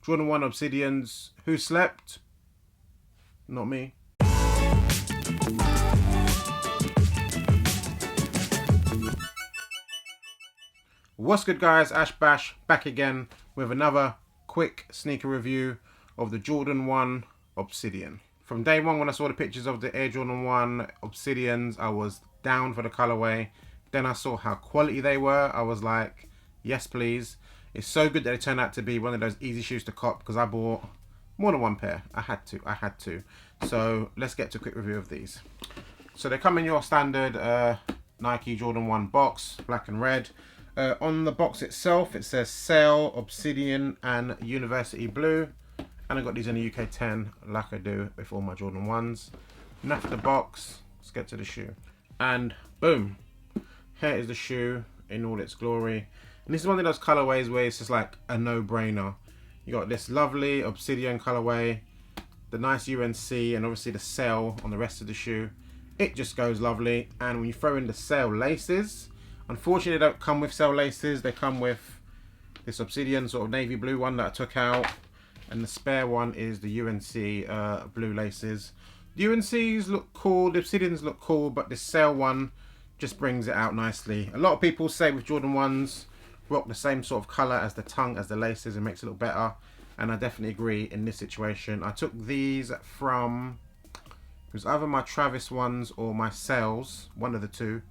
Jordan 1 Obsidians. Who slept? Not me. What's good, guys? Ash Bash back again with another quick sneaker review of the Jordan 1 Obsidian. From day one when I saw the pictures of the Air Jordan 1 Obsidians, I was down for the colorway. Then I saw how quality they were. I was like, yes please. It's so good that they turned out to be one of those easy shoes to cop because I bought more than one pair. I had to. So let's get to a quick review of these. So they come in your standard Nike Jordan 1 box, black and red. On the box itself, it says Sail, Obsidian, and University Blue. And I got these in the UK 10, like I do with all my Jordan 1s. Enough of the box, let's get to the shoe. And boom, here is the shoe in all its glory. And this is one of those colorways where it's just like a no-brainer. You got this lovely Obsidian colorway, the nice UNC, and obviously the Sail on the rest of the shoe. It just goes lovely. And when you throw in the Sail laces, unfortunately they don't come with Sail laces. They come with this Obsidian sort of navy blue one that I took out. And the spare one is the UNC blue laces. The UNCs look cool, the Obsidians look cool, but the Sail one just brings it out nicely. A lot of people say with Jordan 1s, rock the same sort of colour as the tongue, as the laces, it makes it look better. And I definitely agree in this situation. I took these from, it was either my Travis ones or my Sails, one of the two.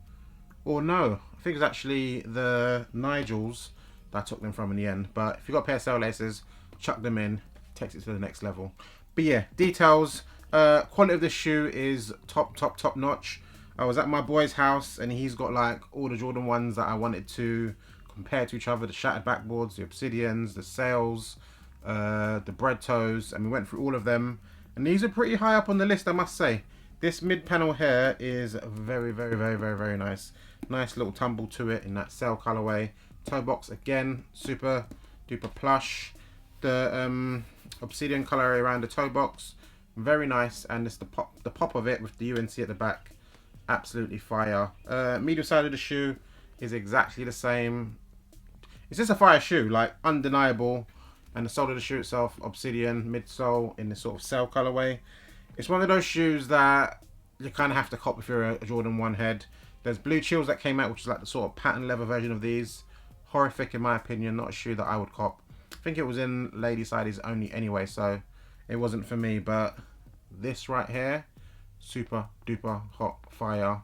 Or no, I think it was actually the Nigels that I took them from in the end. But if you've got a pair of Sail laces, chuck them in, takes it to the next level. But yeah, details, quality of this shoe is top notch. I was at my boy's house and he's got like all the Jordan 1s that I wanted to compare to each other, the shattered backboards, the Obsidians, the Sails, the bread toes, and we went through all of them. And these are pretty high up on the list, I must say. This mid panel here is very nice. Nice little tumble to it in that Sail colorway. Toe box again, super duper plush. The Obsidian colorway around the toe box, very nice, and it's the pop of it with the UNC at the back, absolutely fire. Medial side of the shoe is exactly the same. It's just a fire shoe, like undeniable. And the sole of the shoe itself, Obsidian midsole in this sort of Sail colorway. It's one of those shoes that you kind of have to cop if you're a Jordan 1 head. There's Blue Chills that came out, which is like the sort of pattern leather version of these. Horrific in my opinion, not a shoe that I would cop. I think it was in lady sizes only anyway, so it wasn't for me. But this right here, super duper hot fire,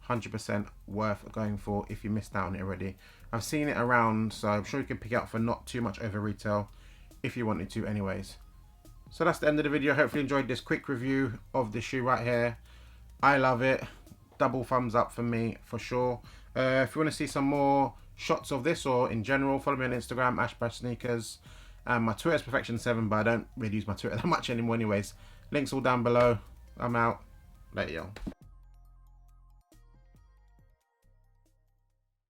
100% worth going for if you missed out on it already. I've seen it around, so I'm sure you can pick it up for not too much over retail if you wanted to anyways. So that's the end of the video. Hopefully you enjoyed this quick review of this shoe right here. I love it. Double thumbs up for me for sure. If you want to see some more shots of this or in general, follow me on Instagram, ashbashsneakers, and my Twitter is perfection7, but I don't really use my Twitter that much anymore anyways. Links all down below. I'm out. Later, y'all.